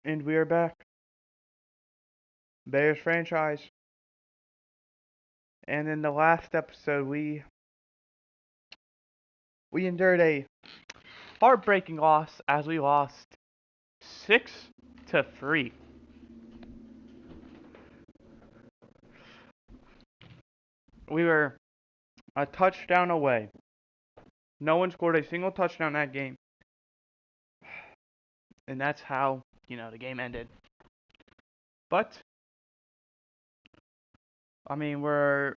And we are back. Bears franchise. And in the last episode, we endured a heartbreaking loss as we lost 6-3. We were a touchdown away. No one scored a single touchdown that game. And that's how, the game ended. But I mean, we're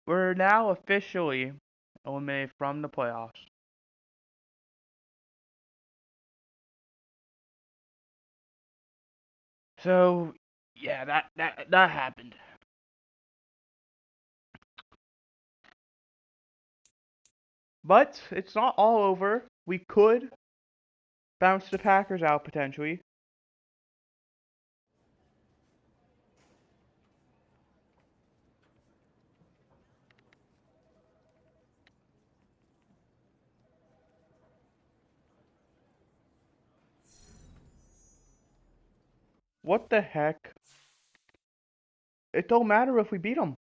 now officially eliminated from the playoffs. So, yeah, that happened. But it's not all over. We could bounce the Packers out potentially. What the heck? It don't matter if we beat them.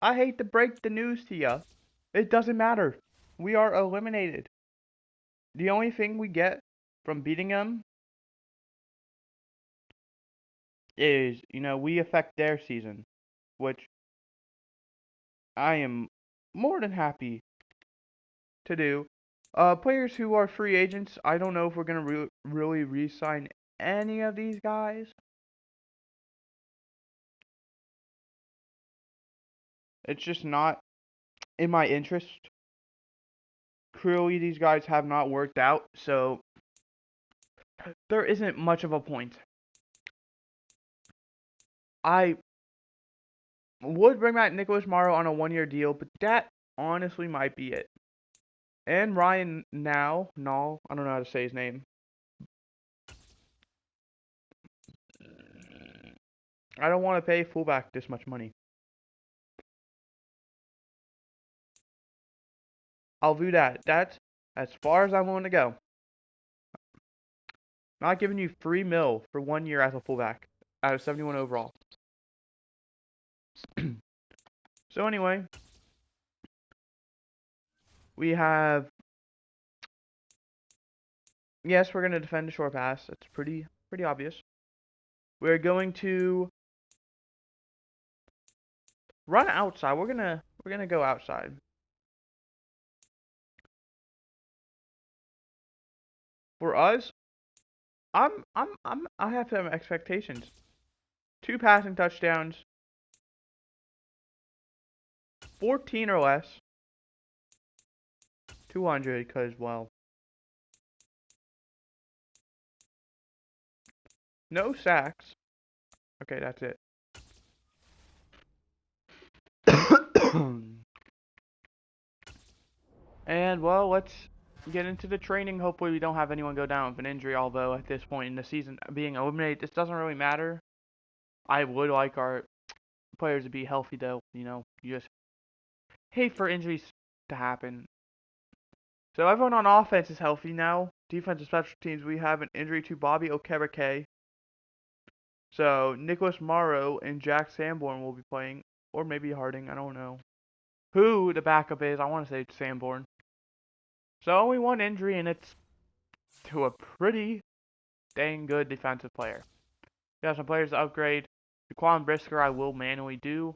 I hate to break the news to ya. It doesn't matter. We are eliminated. The only thing we get from beating them is, we affect their season, which I am more than happy to do. Players who are free agents, I don't know if we're gonna really re-sign any of these guys. It's just not in my interest. Clearly, these guys have not worked out, so there isn't much of a point. I would bring back Nicholas Morrow on a 1-year deal, but that honestly might be it. And Ryan Nall, I don't know how to say his name. I don't want to pay fullback this much money. I'll do that. That's as far as I'm willing to go. Not giving you free mil for 1 year as a fullback out of 71 overall. So anyway, we have. Yes, we're gonna defend the short pass. It's pretty obvious. We're going to run outside. We're gonna go outside. For us, I have some expectations. 2 passing touchdowns, 14 or less, 200 because well, no sacks. Okay, that's it. And well, let's get into the training. Hopefully, we don't have anyone go down with an injury. Although at this point in the season, being eliminated, this doesn't really matter. I would like our players to be healthy, though. You just hate for injuries to happen. So everyone on offense is healthy now. Defensive special teams, we have an injury to Bobby Okereke. So Nicholas Morrow and Jack Sanborn will be playing, or maybe Harding. I don't know who the backup is. I want to say Sanborn. So only one injury, and it's to a pretty dang good defensive player. We have some players to upgrade. Jaquan Brisker, I will manually do.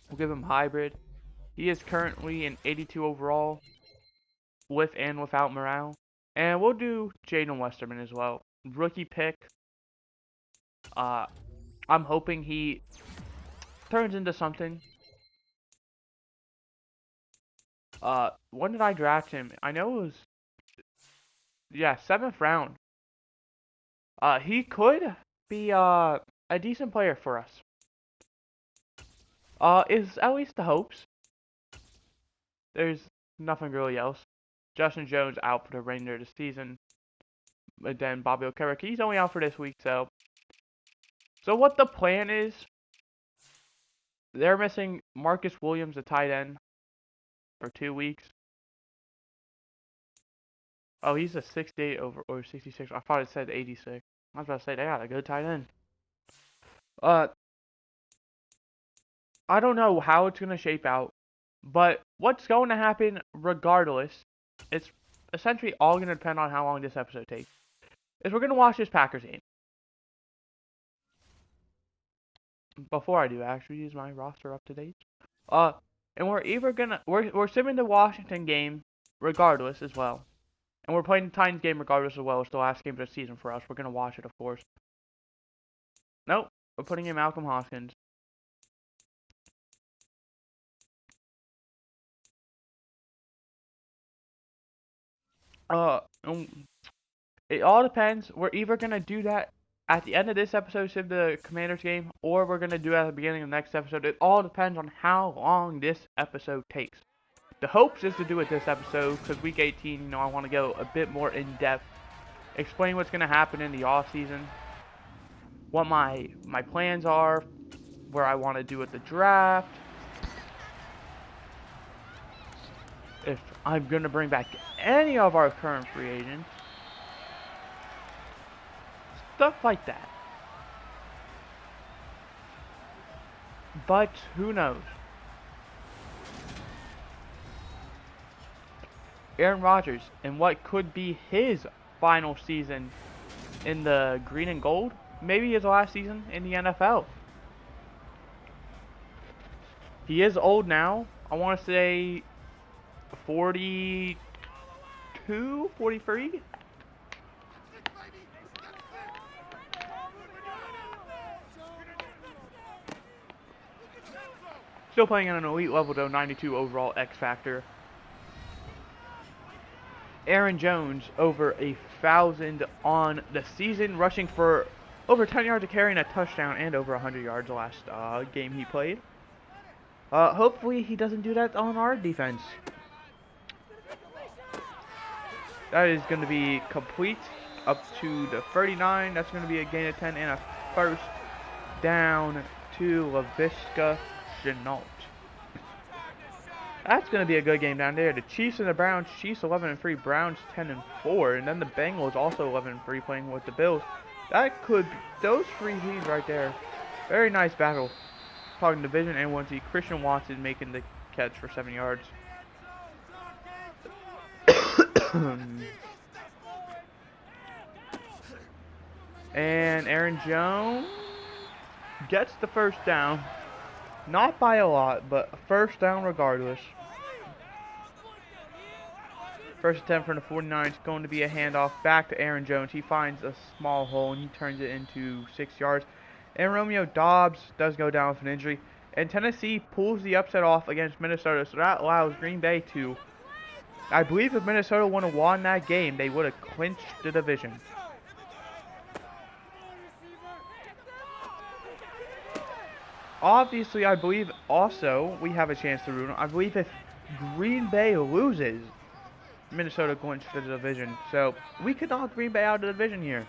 We'll give him hybrid. He is currently an 82 overall, with and without morale. And we'll do Jaden Westerman as well. Rookie pick. Uh, I'm hoping he turns into something. When did I draft him? I know it was, yeah, 7th round. He could be a decent player for us. Is at least the hopes. There's nothing really else. Justin Jones out for the remainder of the season. But then Bobby Okereke, he's only out for this week, so. So what the plan is, they're missing Marcus Williams, the tight end, for 2 weeks. Oh, he's a 68 over or 66. I thought it said 86. I was about to say they got a good tight end. Uh, I don't know how it's gonna shape out, but what's going to happen regardless, it's essentially all gonna depend on how long this episode takes. Is we're gonna watch this Packers game. Before I do, actually use my roster up to date. Uh, and we're either gonna we're simming the Washington game regardless as well. And we're playing the Titans game regardless as well. It's the last game of the season for us. We're going to watch it, of course. Nope. We're putting in Malcolm Hoskins. Uh, it all depends. We're either going to do that at the end of this episode, sim the Commanders game, or we're going to do it at the beginning of the next episode. It all depends on how long this episode takes. The hopes is to do it this episode, because week 18, you know, I want to go a bit more in depth, explain what's going to happen in the off season, what my plans are, where I want to do with the draft, if I'm going to bring back any of our current free agents, stuff like that. But who knows? Aaron Rodgers and what could be his final season in the green and gold, maybe his last season in the NFL. He is old now. I want to say 42, 43. Still playing at an elite level though, 92 overall X Factor. Aaron Jones over 1,000 on the season, rushing for over 10 yards a carry and a touchdown, and over 100 yards the last game he played. Hopefully he doesn't do that on our defense. That is going to be complete up to the 39. That's going to be a gain of 10 and a first down to LaVisca Chenault. That's going to be a good game down there. The Chiefs and the Browns. Chiefs 11-3, Browns 10-4, and then the Bengals also 11-3 playing with the Bills. That could be those three teams right there. Very nice battle. Talking division and 1 Christian Watson making the catch for 7 yards. And Aaron Jones gets the first down. Not by a lot, but first down regardless. First attempt from the 49 is going to be a handoff back to Aaron Jones. He finds a small hole and he turns it into 6 yards. And Romeo Doubs does go down with an injury. And Tennessee pulls the upset off against Minnesota, so that allows Green Bay to... I believe if Minnesota would have won that game, they would have clinched the division. Obviously, I believe also we have a chance to root. I believe if Green Bay loses, Minnesota clinched the division. So we could knock Green Bay out of the division here.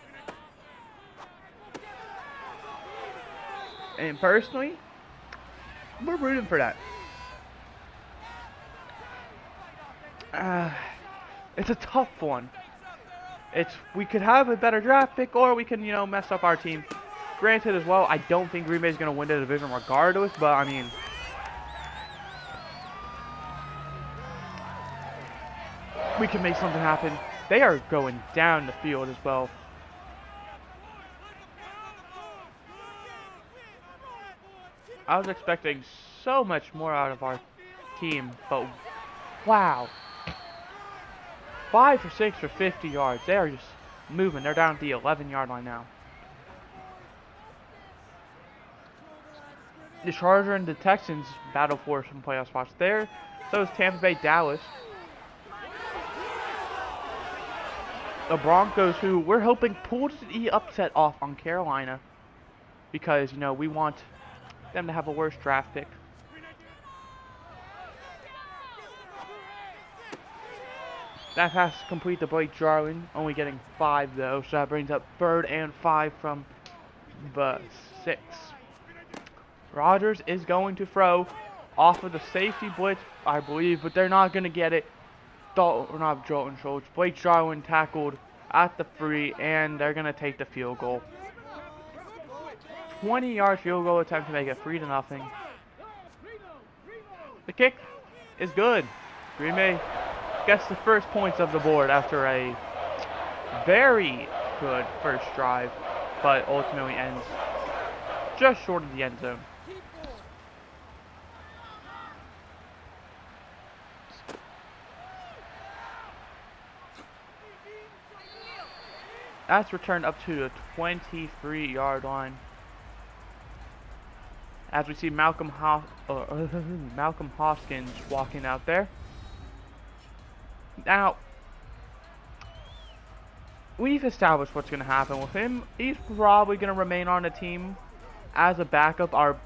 And personally, we're rooting for that. It's a tough one. We could have a better draft pick, or we can, you know, mess up our team. Granted, as well, I don't think Green Bay is going to win the division regardless, but I mean, we can make something happen. They are going down the field as well. I was expecting so much more out of our team, but wow. 5 for 6 for 50 yards. They are just moving. They're down at the 11-yard line now. The Chargers and the Texans battle for some playoff spots there. So is Tampa Bay, Dallas. The Broncos, who we're hoping pulled the upset off on Carolina, because, you know, we want them to have a worse draft pick. That pass is complete to Blake Jarwin, only getting 5 though, so that brings up 3rd and 5 from the 6. Rodgers is going to throw off of the safety blitz, I believe, but they're not going to get it. not Dalton Schultz, Blake Jarwin tackled at the free, and they're going to take the field goal. 20-yard field goal attempt to make it 3-0. The kick is good. Green Bay gets the first points of the board after a very good first drive, but ultimately ends just short of the end zone. That's returned up to the 23-yard line. As we see Malcolm Hoskins walking out there. Now, we've established what's going to happen with him. He's probably going to remain on the team as a backup. Our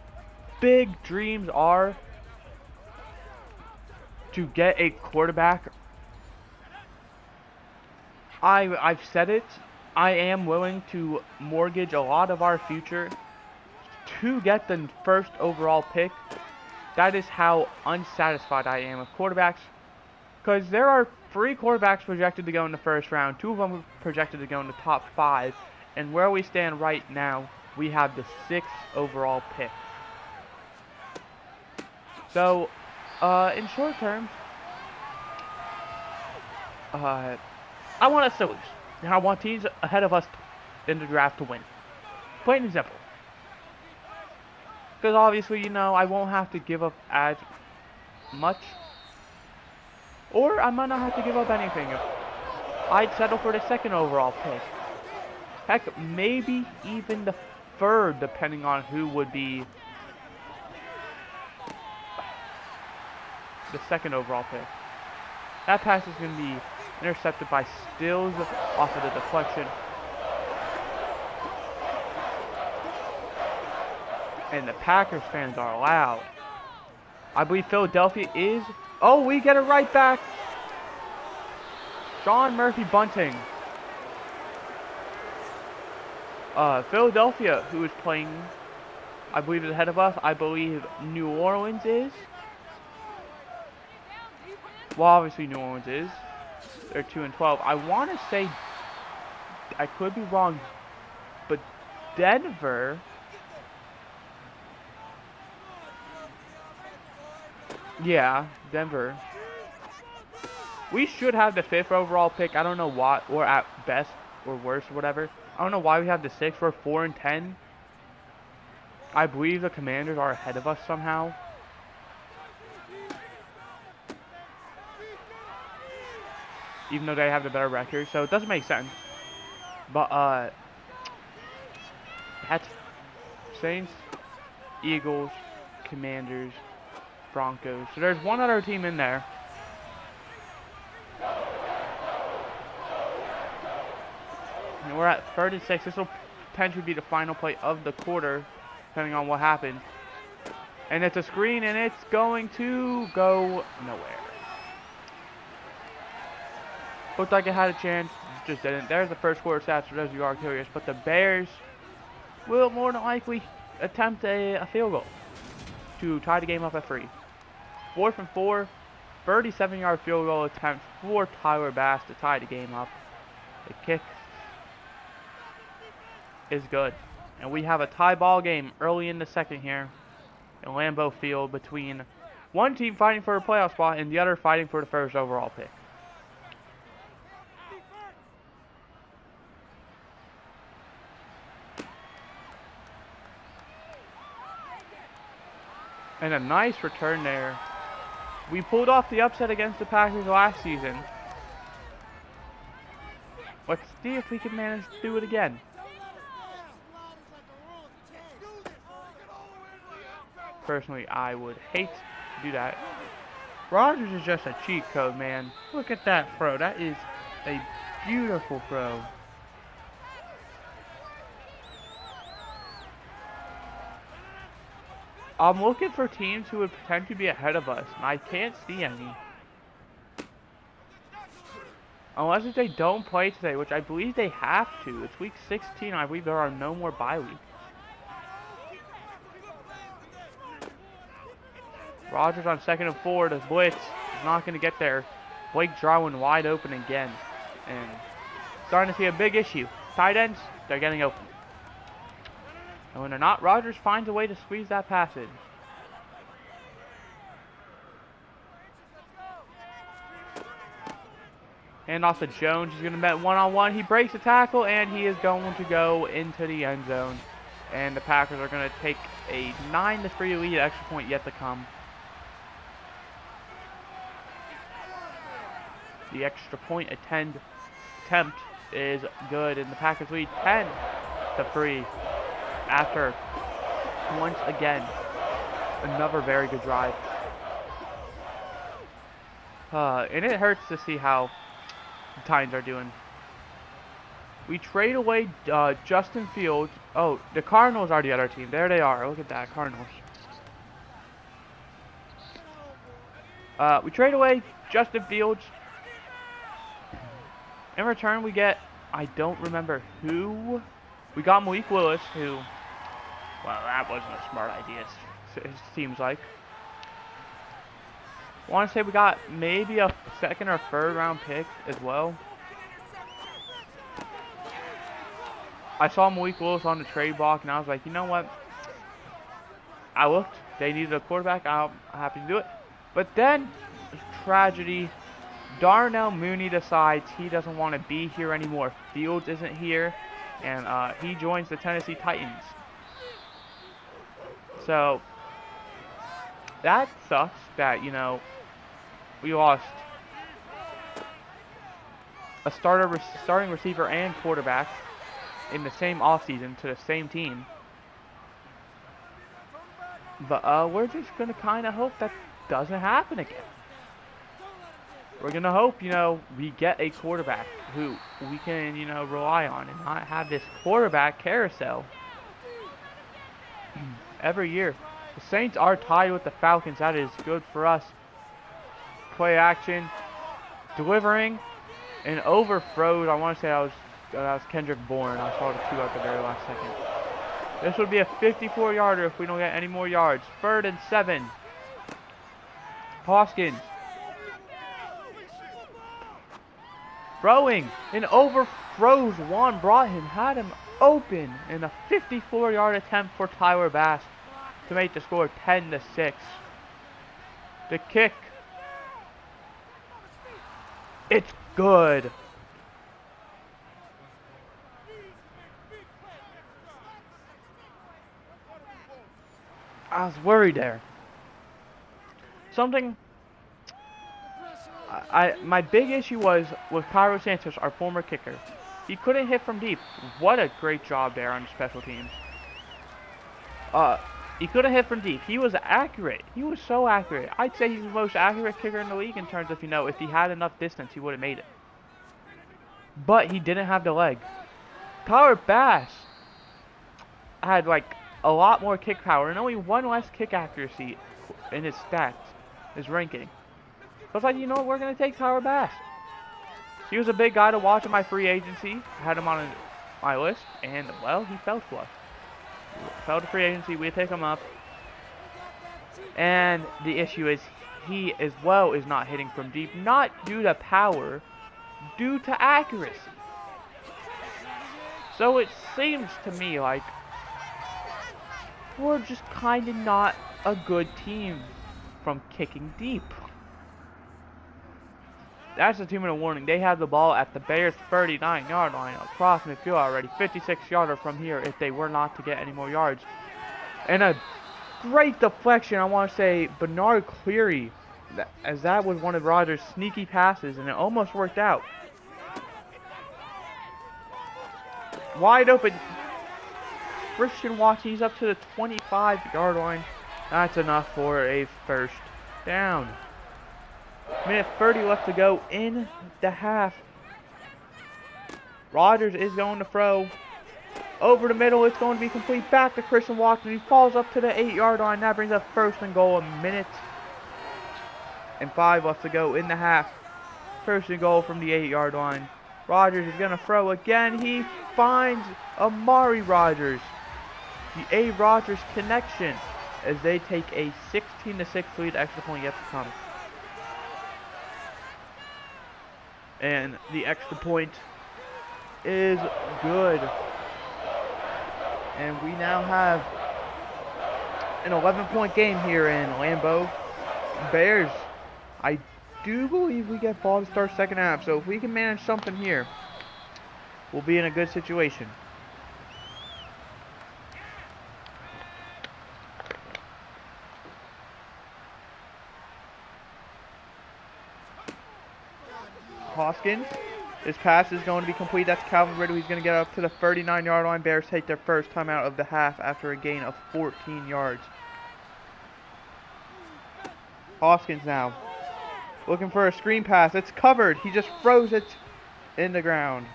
big dreams are to get a quarterback. I've said it. I am willing to mortgage a lot of our future to get the first overall pick. That is how unsatisfied I am with quarterbacks. Because there are 3 quarterbacks projected to go in the first round. 2 of them are projected to go in the top 5. And where we stand right now, we have the 6th overall pick. So, in short terms, I want us to lose. And I want teams ahead of us in the draft to win. Plain and simple. Because obviously, you know, I won't have to give up as much. Or I might not have to give up anything. I'd settle for the 2nd overall pick. Heck, maybe even the 3rd, depending on who would be the 2nd overall pick. That pass is going to be intercepted by Stills off of the deflection. And the Packers fans are loud. I believe Philadelphia is... Oh, we get it right back. Sean Murphy Bunting. Philadelphia, who is playing, I believe, is ahead of us. I believe New Orleans is. Well, obviously New Orleans is. They're 2-12. I want to say, I could be wrong, but Denver... Yeah, Denver. We should have the 5th overall pick. I don't know why, or at best, or worse, or whatever. I don't know why we have the 6th. We're 4-10. I believe the Commanders are ahead of us somehow. Even though they have the better record, so it doesn't make sense. But, that's Saints, Eagles, Commanders, Broncos. So there's one other team in there. And we're at 36. This will potentially be the final play of the quarter, depending on what happens. And it's a screen, and it's going to go nowhere. Looked like it had a chance, just didn't. There's the first quarter stats for those of you who are curious. But the Bears will more than likely attempt a field goal to tie the game up at 3. 4th and 4, 37-yard field goal attempt for Tyler Bass to tie the game up. The kick is good. And we have a tie ball game early in the 2nd here in Lambeau Field between one team fighting for a playoff spot and the other fighting for the 1st overall pick. And a nice return there. We pulled off the upset against the Packers last season. Let's see if we can manage to do it again. Personally, I would hate to do that. Rodgers is just a cheat code, man. Look at that throw. That is a beautiful throw. I'm looking for teams who would potentially be ahead of us, and I can't see any. Unless if they don't play today, which I believe they have to. It's week 16, I believe there are no more bye weeks. Rodgers on 2nd and 4, the blitz is not going to get there. Blake Jarwin wide open again. And starting to see a big issue. Tight ends, they're getting open. And when they're not, Rodgers finds a way to squeeze that pass in. Hand off to Jones. He's going to bet one-on-one. He breaks the tackle, and he is going to go into the end zone. And the Packers are going to take a 9-3 lead, extra point yet to come. The extra point attempt is good, and the Packers lead 10-3 after, once again, another very good drive. And it hurts to see how the Titans are doing. We trade away Justin Fields. Oh, the Cardinals are the other team. There they are. Look at that, Cardinals. We trade away Justin Fields. In return, we get, I don't remember who. We got Malik Willis, who, well, that wasn't a smart idea, it seems like. I want to say we got maybe a second or third round pick as well. I saw Malik Willis on the trade block, and I was like, you know what? I looked. They needed a quarterback. I'm happy to do it. But then, tragedy. Darnell Mooney decides he doesn't want to be here anymore. Fields isn't here, and he joins the Tennessee Titans. So, that sucks that, you know, we lost a starting receiver and quarterback in the same offseason to the same team. But we're just going to kind of hope that doesn't happen again. We're going to hope, you know, we get a quarterback who we can, you know, rely on and not have this quarterback carousel every year. The Saints are tied with the Falcons. That is good for us. Play action. Delivering. And overthrows. I want to say that was Kendrick Bourne. I saw the two at the very last second. This would be a 54-yarder if we don't get any more yards. 3rd and 7. Hoskins. Throwing and overthrows one, had him open in a 54-yard attempt for Tyler Bass to make the score 10-6. The kick, it's good. I was worried there. Something. My big issue was with Cairo Santos, our former kicker. He couldn't hit from deep. What a great job there on special teams. He couldn't hit from deep. He was accurate. He was so accurate. I'd say he's the most accurate kicker in the league in terms of, you know, if he had enough distance, he would have made it. But he didn't have the leg. Tyler Bass had, like, a lot more kick power and only one less kick accuracy in his stats, his ranking. I was like, you know what, we're going to take Tyler Bass. He was a big guy to watch in my free agency. I had him on my list, and, well, he fell to us. Fell to free agency, we take him up. And the issue is, he as well is not hitting from deep, not due to power, due to accuracy. So it seems to me like we're just kind of not a good team from kicking deep. That's a 2-minute warning. They have the ball at the Bears' 39-yard line across midfield already. 56-yarder from here if they were not to get any more yards. And a great deflection, I want to say, Bernard Cleary, as that was one of Rodgers' sneaky passes, and it almost worked out. Wide open. Christian Watson, he's up to the 25-yard line. That's enough for a first down. Minute 30 left to go in the half. Rodgers is going to throw. Over the middle, it's going to be complete. Back to Christian Watson. He falls up to the 8-yard line. That brings up 1st and goal. 1:05 left to go in the half. 1st and goal from the 8-yard line. Rodgers is going to throw again. He finds Amari Rodgers. The A. Rodgers connection as they take a 16-6 lead, extra point yet to come. And the extra point is good. And we now have an 11-point game here in Lambeau. Bears, I do believe we get ball to start second half. So if we can manage something here, we'll be in a good situation. Hoskins. His pass is going to be complete. That's Calvin Riddle. He's going to get up to the 39-yard line. Bears take their first timeout of the half after a gain of 14 yards. Hoskins now looking for a screen pass. It's covered. He just throws it in the ground.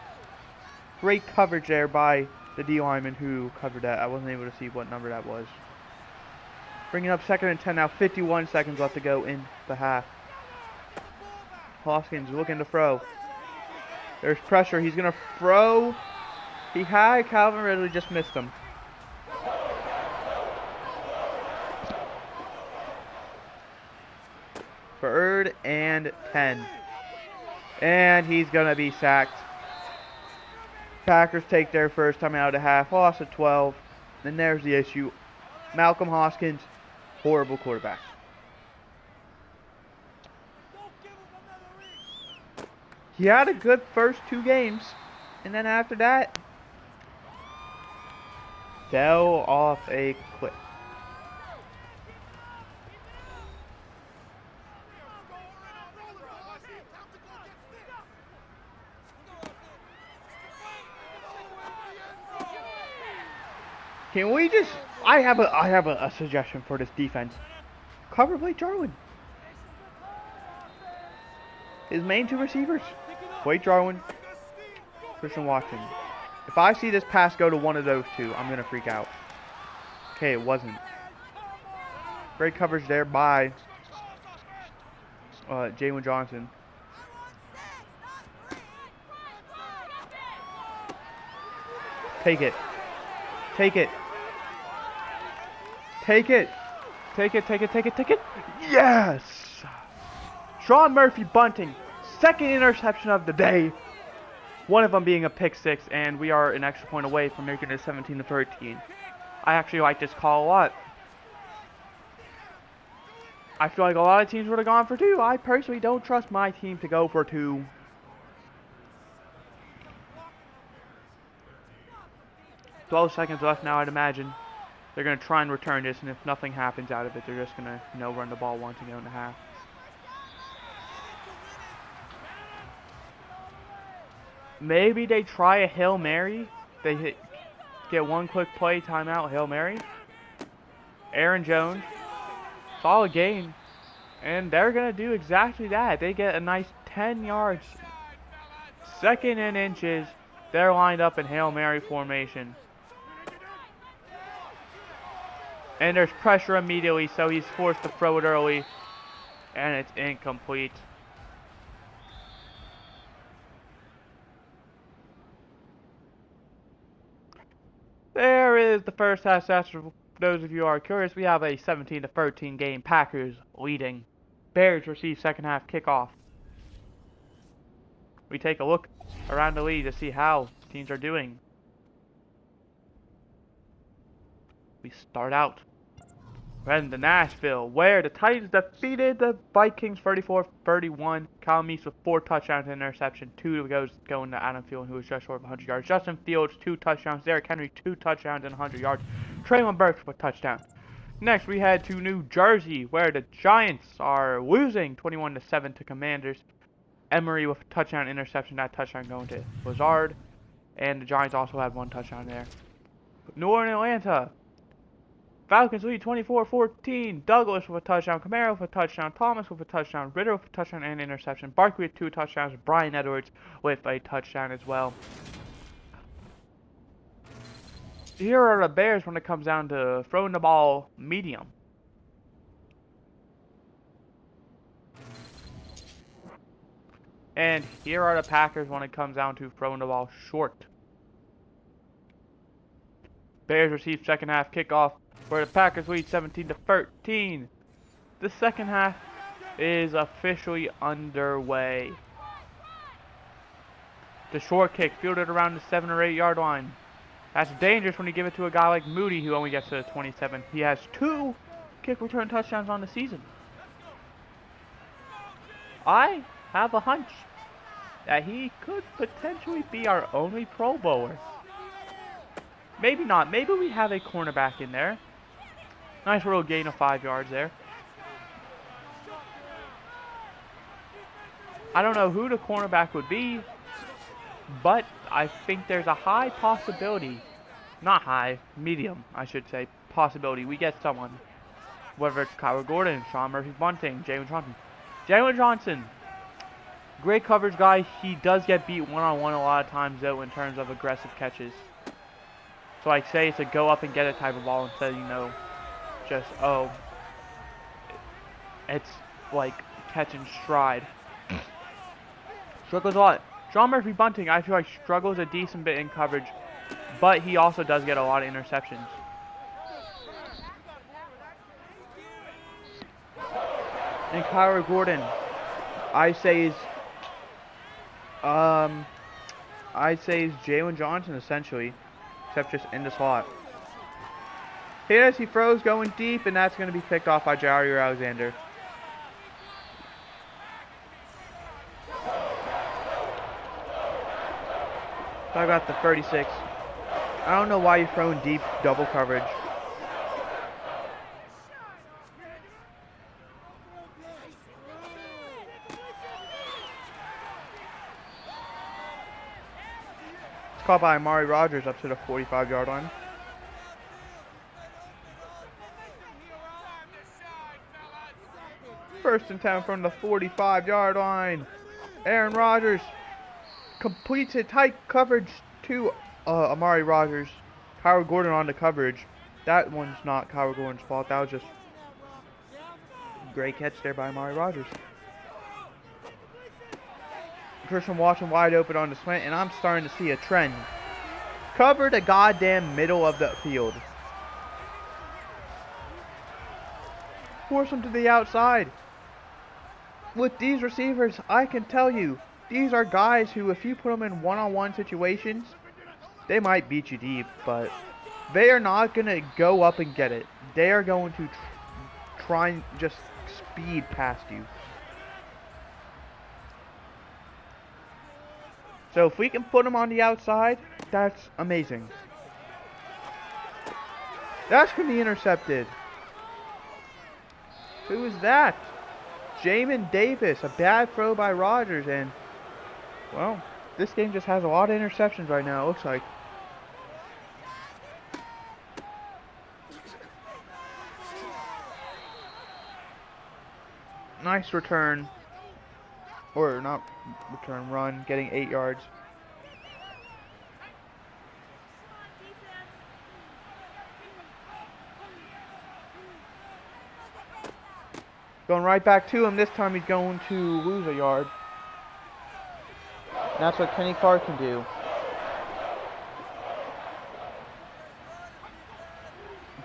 Great coverage there by the D lineman who covered that. I wasn't able to see what number that was. Bringing up 2nd and 10 now. 51 seconds left to go in the half. Hoskins looking to throw. There's pressure. He's going to throw. He had Calvin Ridley, just missed him. Third and 10. And he's going to be sacked. Packers take their first time out of half. Loss of 12. And there's the issue. Malcolm Hoskins, horrible quarterback. He had a good first 2 games, and then after that, fell off a cliff. Can we just? I have a suggestion for this defense. Cover Blake Jarwin. His main 2 receivers, Blake Jarwin, Christian Watson. If I see this pass go to one of those 2, I'm going to freak out. Okay, it wasn't. Great coverage there by Jalen Johnson. Take it. Take it. Take it. Take it, take it, take it, take it. Yes! Sean Murphy bunting. 2nd interception of the day. One of them being a pick 6, and we are an extra point away from making it 17-13. I actually like this call a lot. I feel like a lot of teams would have gone for 2. I personally don't trust my team to go for 2. "12 seconds left now, I'd imagine. They're going to try and return this, and if nothing happens out of it, they're just going to, run the ball once and go in the half. Maybe they try a Hail Mary. They get one quick play, timeout, Hail Mary. Aaron Jones. Solid gain. And they're going to do exactly that. They get a nice 10 yards. 2nd and inches. They're lined up in Hail Mary formation. And there's pressure immediately, so he's forced to throw it early. And it's incomplete. There is the first half stats. For those of you who are curious, we have a 17-13 game. Packers leading. Bears receive second half kickoff. We take a look around the league to see how teams are doing. We start out heading to Nashville, where the Titans defeated the Vikings 34-31. Kyle Meeks with 4 touchdowns and interception. 2 goes going to Adam Thielen, who was just short of 100 yards. Justin Fields, 2 touchdowns. Derrick Henry, 2 touchdowns and 100 yards. Traylon Burks with a touchdown. Next, we head to New Jersey, where the Giants are losing 21-7 to Commanders. Emery with a touchdown interception. That touchdown going to Lazard. And the Giants also had 1 touchdown there. New Orleans, Atlanta. Falcons lead 24-14. Douglas with a touchdown. Kamara with a touchdown. Thomas with a touchdown. Ritter with a touchdown and interception. Barkley with 2 touchdowns. Brian Edwards with a touchdown as well. Here are the Bears when it comes down to throwing the ball medium. And here are the Packers when it comes down to throwing the ball short. Bears receive second half kickoff, where the Packers lead 17-13. The second half is officially underway. The short kick fielded around the 7 or 8 yard line. That's dangerous when you give it to a guy like Moody who only gets to the 27. He has 2 kick return touchdowns on the season. I have a hunch that he could potentially be our only Pro Bowler. Maybe not. Maybe we have a cornerback in there. Nice little gain of 5 yards there. I don't know who the cornerback would be, but I think there's a high possibility, not high, medium, I should say, possibility we get someone. Whether it's Kyler Gordon, Sean Murphy-Bunting, Jalen Johnson. Jalen Johnson, great coverage guy. He does get beat one-on-one a lot of times, though, in terms of aggressive catches. So I say it's a go up and get it type of ball instead of, you know, just, oh, it's like catch and stride. Struggles a lot. Sean Murphy-Bunting, I feel like struggles a decent bit in coverage, but he also does get a lot of interceptions. And Kyler Gordon, I say is Jalen Johnson essentially, except just in the slot. Hit as he throws, going deep, and that's going to be picked off by Jair Alexander. So I got the 36. I don't know why you're throwing deep double coverage. It's caught by Amari Rogers up to the 45-yard line. First and 10 from the 45-yard line. Aaron Rodgers completes it, tight coverage to Amari Rogers. Kyler Gordon on the coverage. That one's not Kyler Gordon's fault. That was just great catch there by Amari Rogers. Christian Watson wide open on the slant, and I'm starting to see a trend. Cover the goddamn middle of the field. Force him to the outside. With these receivers, I can tell you, these are guys who, if you put them in one-on-one situations, they might beat you deep, but they are not going to go up and get it. They are going to try and just speed past you. So if we can put them on the outside, that's amazing. That's going to be intercepted. Who is that? Jamin Davis, a bad throw by Rodgers, and, well, this game just has a lot of interceptions right now, it looks like. Nice return. Or not return, run, getting 8 yards. Going right back to him. This time he's going to lose a yard. And that's what Kenny Clark can do.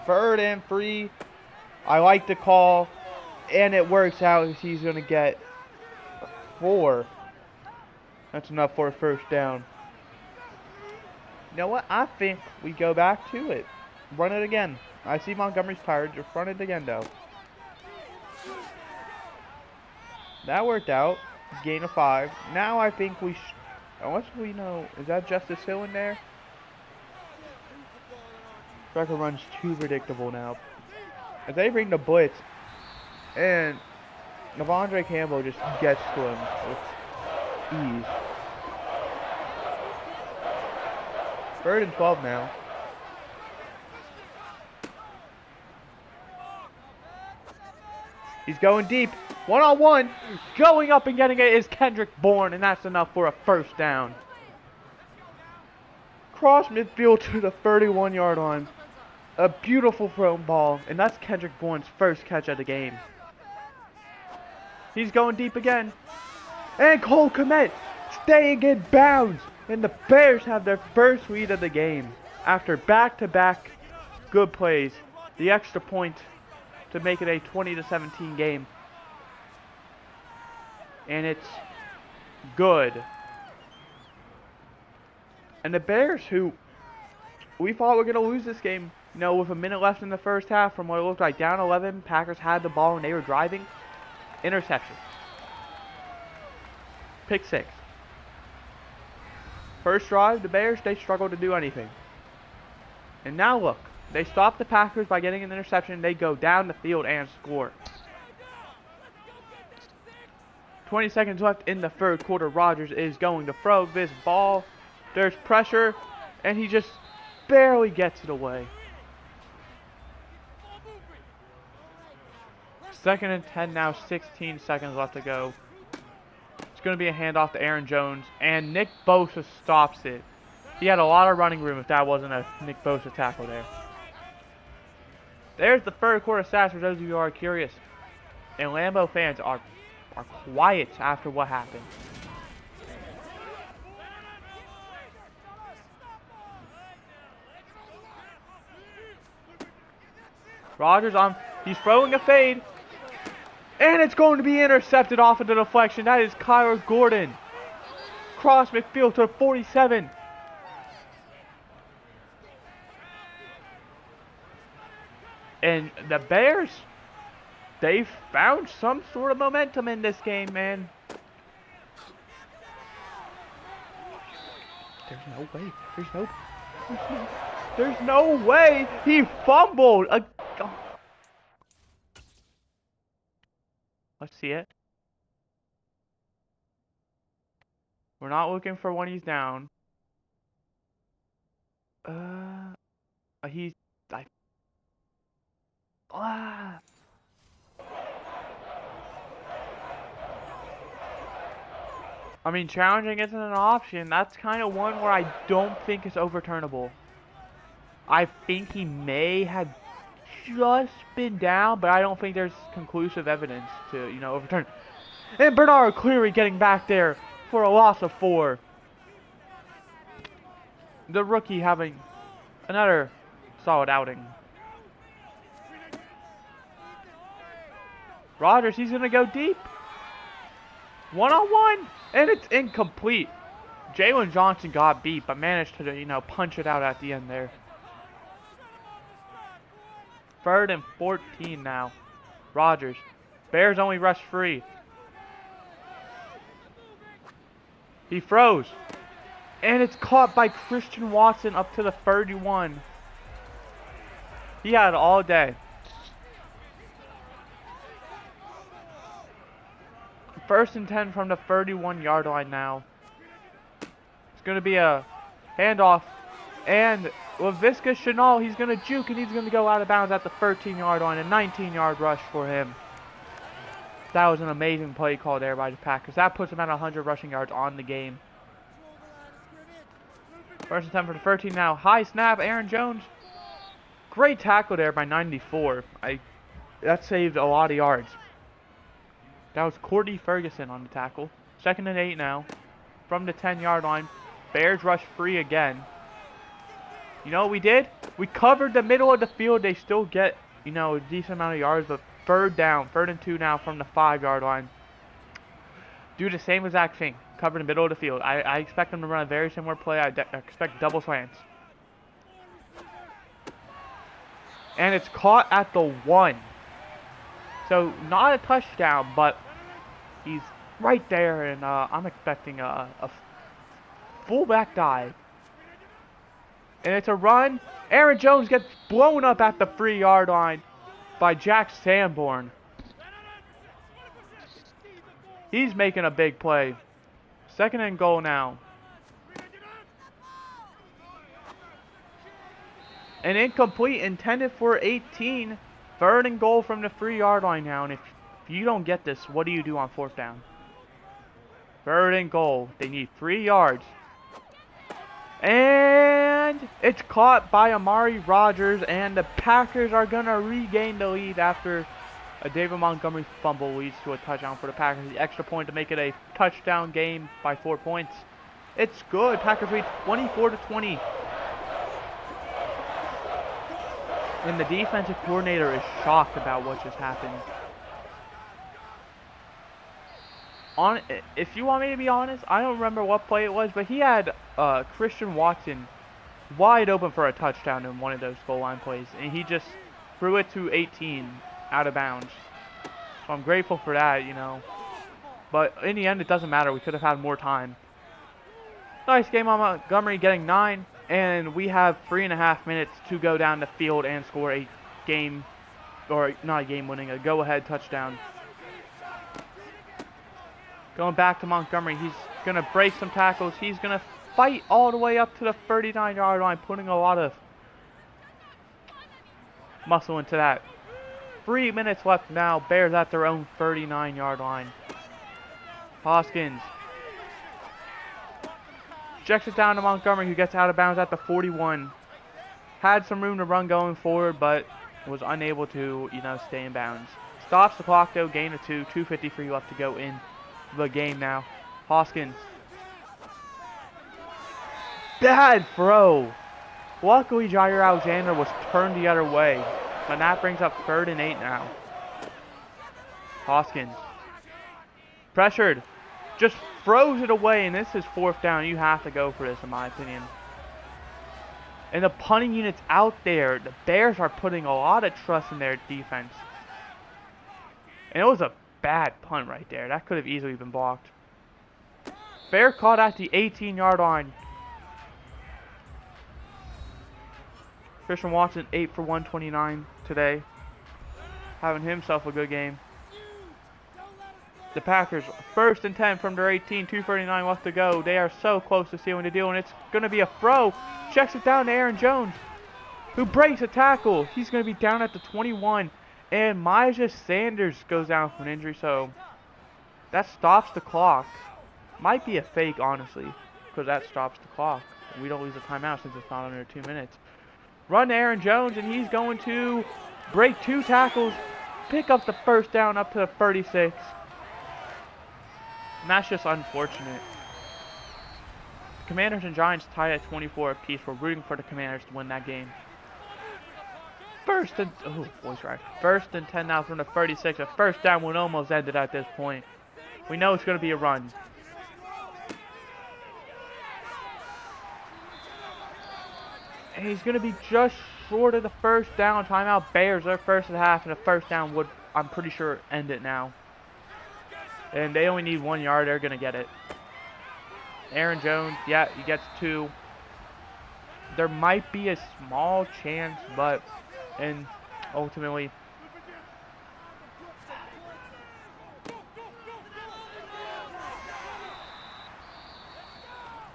Third and 3. I like the call. And it works out as he's going to get 4. That's enough for a first down. You know what? I think we go back to it. Run it again. I see Montgomery's tired. Just run it again, though. That worked out. Gain of 5. Now I think we unless we know, is that Justice Hill in there? Striker runs too predictable now. As they bring the blitz, and Navondre Campbell just gets to him with ease. 3rd and 12 now. He's going deep. One-on-one. Going up and getting it is Kendrick Bourne, and that's enough for a first down. Cross midfield to the 31-yard line. A beautiful thrown ball, and that's Kendrick Bourne's first catch of the game. He's going deep again. And Cole Kmet staying in bounds. And the Bears have their first lead of the game. After back-to-back good plays. The extra point to make it a 20-17 game. And it's good. And the Bears, who we thought were going to lose this game, you know, with a minute left in the first half, from what it looked like, down 11, Packers had the ball and they were driving. Interception. Pick 6. First drive, the Bears, they struggled to do anything. And now look, they stop the Packers by getting an interception. They go down the field and score. 20 seconds left in the third quarter. Rodgers is going to throw this ball. There's pressure, and he just barely gets it away. 2nd and 10 now, 16 seconds left to go. It's going to be a handoff to Aaron Jones, and Nick Bosa stops it. He had a lot of running room if that wasn't a Nick Bosa tackle there. There's the third quarter stats for those of you who are curious. And Lambeau fans are quiet after what happened. Rodgers he's throwing a fade. And it's going to be intercepted off of the deflection. That is Kyler Gordon. Cross midfield to 47. And the Bears, they've found some sort of momentum in this game, man. There's no way. There's no way. He fumbled. Let's see it. We're not looking for when he's down. I mean, challenging isn't an option. That's kind of one where I don't think is overturnable. I think he may have just been down, but I don't think there's conclusive evidence to, you know, overturn. And Bernard Cleary getting back there for a loss of 4. The rookie having another solid outing. Rodgers, he's going to go deep. 1-on-1, and it's incomplete. Jalen Johnson got beat, but managed to, you know, punch it out at the end there. 3rd and 14 now. Rodgers. Bears only rush free. He throws. And it's caught by Christian Watson up to the 31. He had it all day. 1st and 10 from the 31-yard line now. It's going to be a handoff. And Laviska Shenault, he's going to juke and he's going to go out of bounds at the 13-yard line. A 19-yard rush for him. That was an amazing play call there by the Packers. That puts him at 100 rushing yards on the game. 1st and 10 for the 13 now. High snap, Aaron Jones. Great tackle there by 94. That saved a lot of yards. That was Cordy Ferguson on the tackle. 2nd and 8 now. From the 10-yard line. Bears rush free again. You know what we did? We covered the middle of the field. They still get, you know, a decent amount of yards. But 3rd down. 3rd and 2 now from the 5-yard line. Do the same exact thing. Cover the middle of the field. I expect them to run a very similar play. I expect double slants. And it's caught at the 1. So, not a touchdown, but he's right there, and I'm expecting a fullback dive. And it's a run. Aaron Jones gets blown up at the 3-yard line by Jack Sanborn. He's making a big play. 2nd and goal now. An incomplete, intended for 18. 3rd and goal from the 3-yard line now. And if you don't get this, what do you do on 4th down? 3rd and goal. They need 3 yards. And it's caught by Amari Rodgers. And the Packers are going to regain the lead after a David Montgomery fumble leads to a touchdown for the Packers. The extra point to make it a touchdown game by 4 points. It's good. Packers lead 24-20. And the defensive coordinator is shocked about what just happened. if you want me to be honest, I don't remember what play it was, but he had Christian Watson wide open for a touchdown in one of those goal line plays, and he just threw it to 18 out of bounds. So I'm grateful for that, you know. But in the end, it doesn't matter. We could have had more time. Nice game on Montgomery, getting 9, and we have 3.5 minutes to go down the field and score a game, or not a game-winning, a go-ahead touchdown. Going back to Montgomery, he's going to break some tackles. He's going to fight all the way up to the 39-yard line, putting a lot of muscle into that. 3 minutes left now. Bears at their own 39-yard line. Hoskins checks it down to Montgomery, who gets out of bounds at the 41. Had some room to run going forward, but was unable to, you know, stay in bounds. Stops the clock though, gain of 2, 2:53 left to go in the game now. Hoskins. Bad throw. Luckily, Jair Alexander was turned the other way, but that brings up 3rd and 8 now. Hoskins. Pressured. Just throws it away, and this is 4th down. You have to go for this, in my opinion. And the punting unit's out there. The Bears are putting a lot of trust in their defense. And it was a bad punt right there. That could have easily been blocked. Bear caught at the 18-yard line. Christian Watson 8 for 129 today. Having himself a good game. The Packers, 1st and 10 from their 18, 2:39 left to go. They are so close to sealing the deal, and it's going to be a throw. Checks it down to Aaron Jones, who breaks a tackle. He's going to be down at the 21, and Myjah Sanders goes down for an injury, so that stops the clock. Might be a fake, honestly, because that stops the clock. We don't lose a timeout since it's not under 2 minutes. Run to Aaron Jones, and he's going to break 2 tackles, pick up the 1st down up to the 36. And that's just unfortunate. The Commanders and Giants tied at 24 apiece. We're rooting for the Commanders to win that game. 1st and 10 now from the 36. A 1st down would almost ended at this point. We know it's going to be a run. And he's going to be just short of the 1st down. Timeout Bears. Their 1st and a half, and the 1st down would, I'm pretty sure, end it now. And they only need 1 yard. They're going to get it. Aaron Jones, yeah, he gets 2. There might be a small chance, but, and ultimately,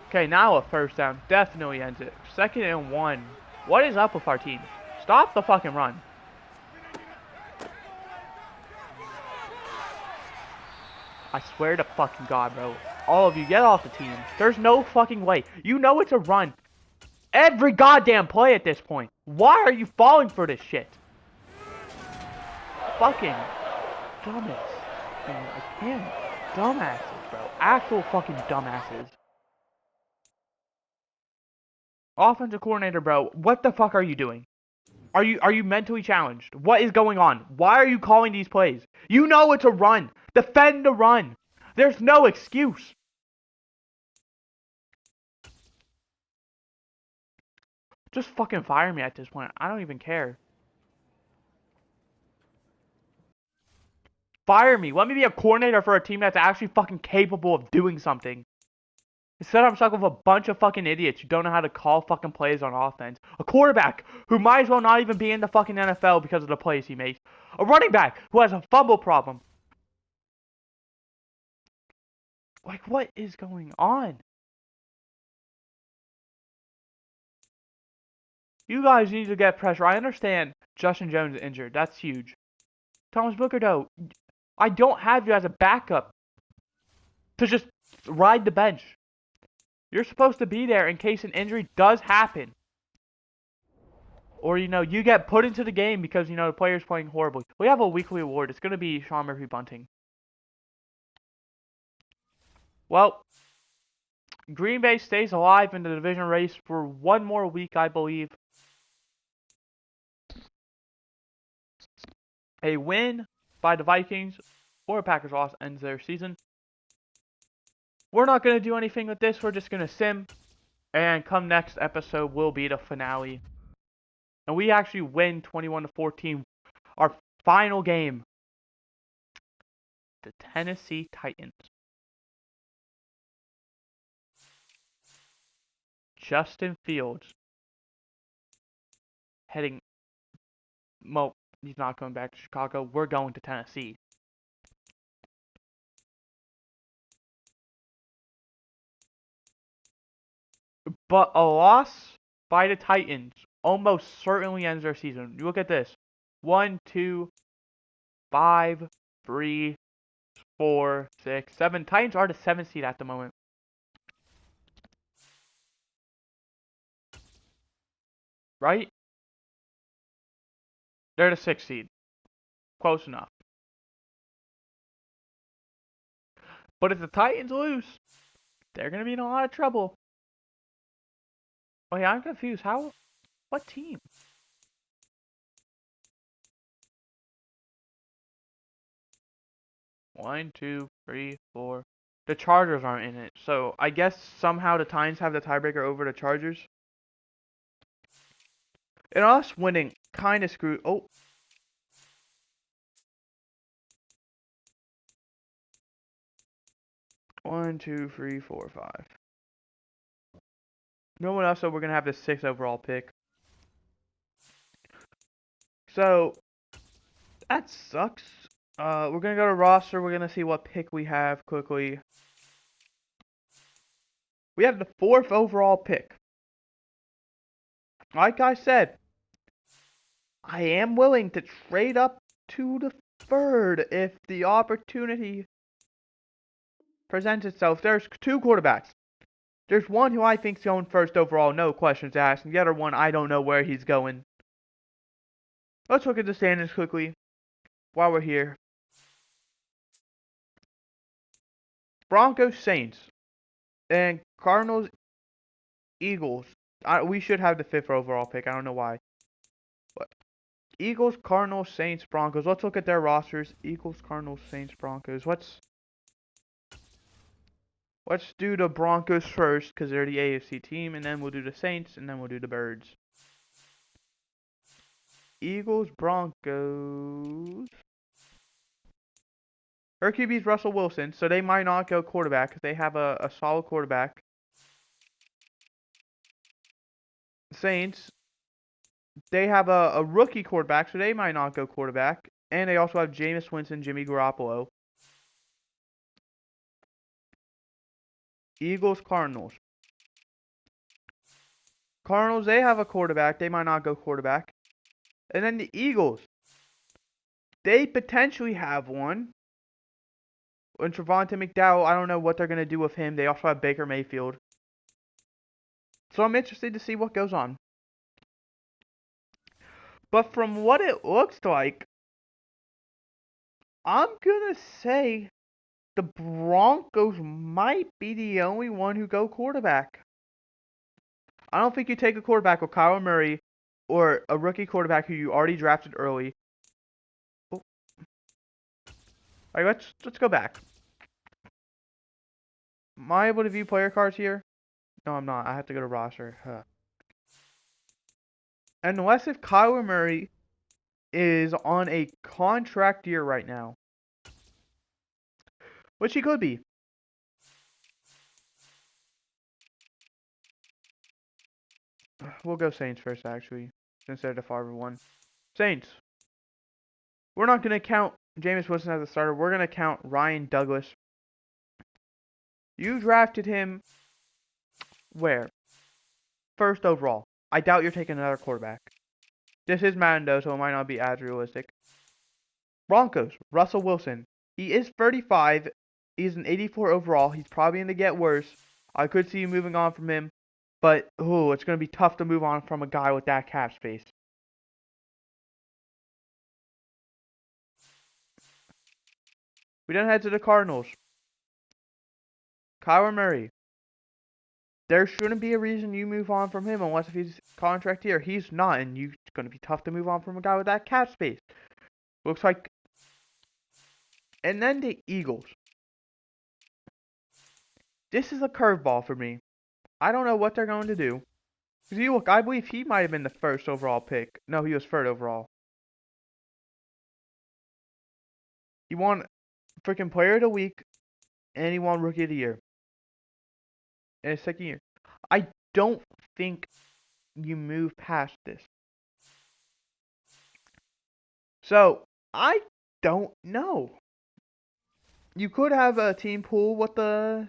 okay, now a 1st down definitely ends it. 2nd and 1. What is up with our team? Stop the fucking run. I swear to fucking God, bro. All of you, get off the team. There's no fucking way. You know it's a run. Every goddamn play at this point. Why are you falling for this shit? Fucking dumbass. Man, I can't. Dumbasses, bro. Actual fucking dumbasses. Offensive coordinator, bro. What the fuck are you doing? Are you mentally challenged? What is going on? Why are you calling these plays? You know it's a run. Defend the run. There's no excuse. Just fucking fire me at this point. I don't even care. Fire me. Let me be a coordinator for a team that's actually fucking capable of doing something. Instead, I'm stuck with a bunch of fucking idiots who don't know how to call fucking plays on offense. A quarterback who might as well not even be in the fucking NFL because of the plays he makes. A running back who has a fumble problem. Like, what is going on? You guys need to get pressure. I understand Justin Jones is injured. That's huge. Thomas Booker, though, I don't have you as a backup to just ride the bench. You're supposed to be there in case an injury does happen. Or, you know, you get put into the game because, you know, the player's playing horribly. We have a weekly award. It's going to be Sean Murphy Bunting. Well, Green Bay stays alive in the division race for one more week, I believe. A win by the Vikings or a Packers loss ends their season. we're not going to do anything with this. We're just going to sim. And come next episode will be the finale. And we actually win 21-14. Our final game. The Tennessee Titans. Justin Fields. Heading. Well, he's not going back to Chicago. We're going to Tennessee. But a loss by the Titans almost certainly ends their season. You look at this. 1, 2, 5, 3, 4, 6, 7. Titans are the 7th seed at the moment. Right? They're the 6th seed. Close enough. But if the Titans lose, they're going to be in a lot of trouble. Oh yeah, I'm confused. How? What team? One, two, three, four. The Chargers aren't in it. So I guess somehow the Titans have the tiebreaker over the Chargers. And us winning kind of screwed. Oh. One, two, three, four, five. No one else, so we're going to have the 6th overall pick. So, that sucks. We're going to go to roster. We're going to see what pick we have quickly. We have the 4th overall pick. Like I said, I am willing to trade up to the 3rd if the opportunity presents itself. There's 2 quarterbacks. There's one who I think's going 1st overall, no questions asked, and the other one I don't know where he's going. Let's look at the standings quickly while we're here. Broncos, Saints, and Cardinals, Eagles. We should have the 5th overall pick. I don't know why. But Eagles, Cardinals, Saints, Broncos. Let's look at their rosters. Eagles, Cardinals, Saints, Broncos. Let's do the Broncos first because they're the AFC team, and then we'll do the Saints, and then we'll do the Birds. Eagles, Broncos. Their QB's Russell Wilson, so they might not go quarterback because they have a solid quarterback. Saints, they have a rookie quarterback, so they might not go quarterback. And they also have Jameis Winston, Jimmy Garoppolo. Eagles, Cardinals. Cardinals, they have a quarterback. They might not go quarterback. And then the Eagles, they potentially have one. And Trevonte McDowell, I don't know what they're going to do with him. They also have Baker Mayfield. So I'm interested to see what goes on. But from what it looks like, I'm going to say the Broncos might be the only one who go quarterback. I don't think you take a quarterback with Kyler Murray or a rookie quarterback who you already drafted early. Oh. Alright, let's go back. Am I able to view player cards here? No, I'm not. I have to go to roster. Huh. Unless if Kyler Murray is on a contract year right now. Which he could be. We'll go Saints first, actually. Since they're the farther one. Saints. We're not going to count Jameis Winston as a starter. We're going to count Ryan Douglas. You drafted him where? 1st overall. I doubt you're taking another quarterback. This is Madden though, so it might not be as realistic. Broncos, Russell Wilson. He is 35. He's an 84 overall. He's probably going to get worse. I could see you moving on from him. But, it's going to be tough to move on from a guy with that cap space. We then head to the Cardinals. Kyler Murray. There shouldn't be a reason you move on from him unless if he's contract here. He's not, and it's going to be tough to move on from a guy with that cap space. Looks like. And then the Eagles. This is a curveball for me. I don't know what they're going to do. Because you look, I believe he might have been the first overall pick. No, he was third overall. He won freaking Player of the Week, and he won Rookie of the Year in his second year. I don't think you move past this. So, I don't know. You could have a team pool what the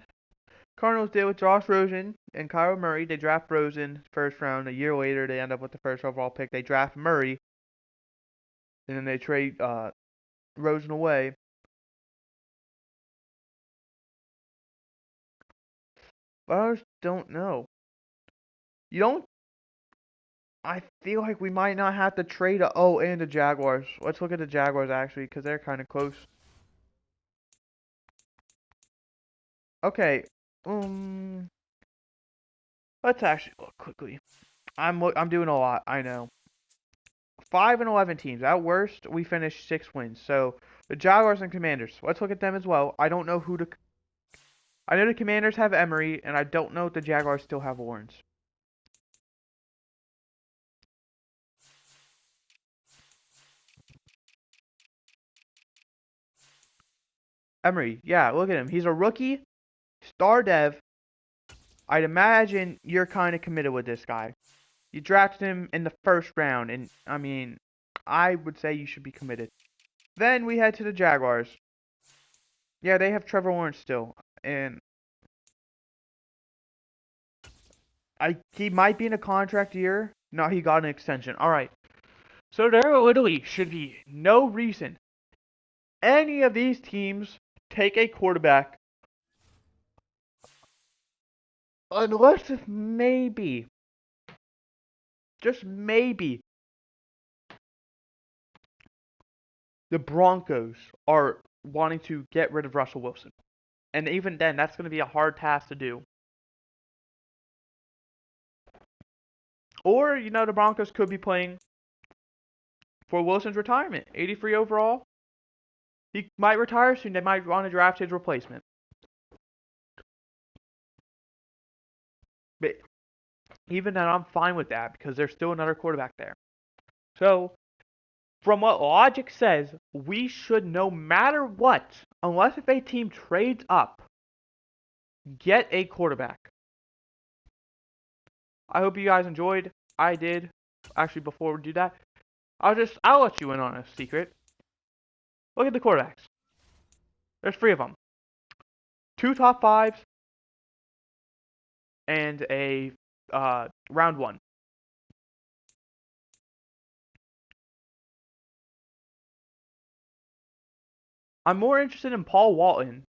Cardinals did with Josh Rosen and Kyler Murray. They draft Rosen first round. A year later, they end up with the first overall pick. They draft Murray, and then they trade Rosen away. But I just don't know. You don't. I feel like we might not have to trade and the Jaguars. Let's look at the Jaguars actually, because they're kind of close. Okay. Let's actually look quickly. I'm doing a lot. I know. 5-11 teams. At worst, we finished 6 wins. So the Jaguars and Commanders. Let's look at them as well. I don't know who to. I know the Commanders have Emery, and I don't know if the Jaguars still have Lawrence. Emery, yeah, look at him. He's a rookie, star dev. I'd imagine you're kind of committed with this guy. You drafted him in the first round, and I mean, I would say you should be committed. Then we head to the Jaguars. Yeah, they have Trevor Lawrence still, and he might be in a contract year. No, he got an extension. All right. So there literally should be no reason any of these teams take a quarterback unless if maybe, just maybe, the Broncos are wanting to get rid of Russell Wilson. And even then, that's going to be a hard task to do. Or, the Broncos could be playing for Wilson's retirement. 83 overall. He might retire soon. They might want to draft his replacement. But even then, I'm fine with that because there's still another quarterback there. So, from what logic says, we should, no matter what, unless if a team trades up, get a quarterback. I hope you guys enjoyed. I did. Actually, before we do that, I'll let you in on a secret. Look at the quarterbacks. There's 3 of them. 2 top 5s and a round 1. I'm more interested in Paul Walton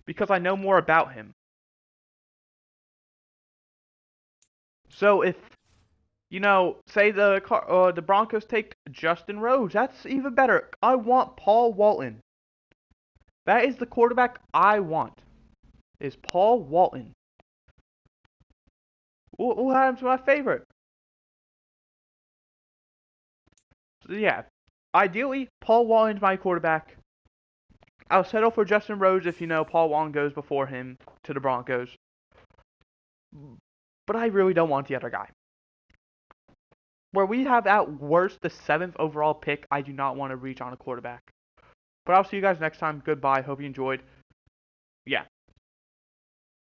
because I know more about him. So if say the Broncos take Justin Rhodes, that's even better. I want Paul Walton. That is the quarterback I want. Is Paul Walton. What happens to my favorite? So yeah, ideally Paul Walton's my quarterback. I'll settle for Justin Rhodes if Paul Walton goes before him to the Broncos. But I really don't want the other guy. Where we have at worst the 7th overall pick, I do not want to reach on a quarterback. But I'll see you guys next time. Goodbye. Hope you enjoyed.